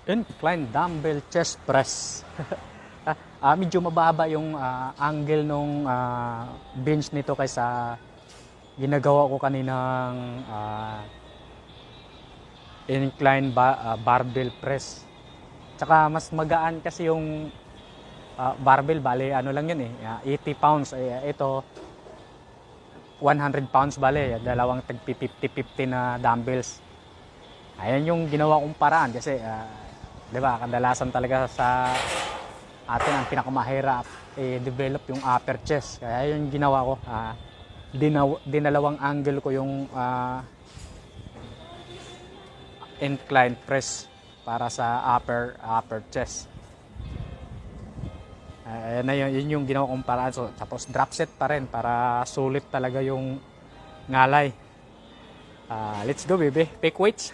Incline dumbbell chest press. Medyo mababa yung angle nung bench nito kaysa ginagawa ko kaninang incline barbell press. Tsaka mas magaan kasi yung barbell, bale ano lang yun 80 pounds. Ito 100 pounds bale, dalawang tag 50-50 na dumbbells. Ayan yung ginawa kong paraan kasi 'di ba, kadalasan talaga sa atin ang pinakamahirap i-develop yung upper chest. Kaya yung ginawa ko, dinalawang angle ko yung incline press para sa upper chest. Ayan na yun yung ginawa kong paraan. So, tapos drop set pa rin para sulit talaga yung ngalay. Let's go baby, pick weights.